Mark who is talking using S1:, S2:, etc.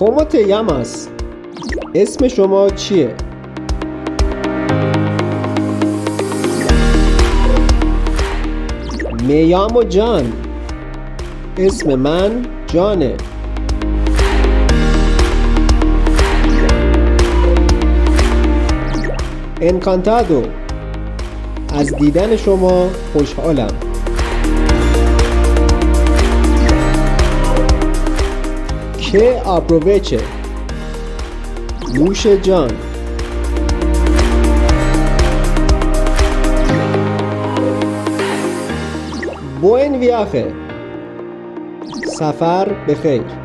S1: ¿Cómo te llamas? اسم شما چیه؟ Me llamo جان. اسم من جانه. Encantado. از دیدن شما خوشحالم. Que aproveche. نوش جان. Buen viaje. سفر بخیر.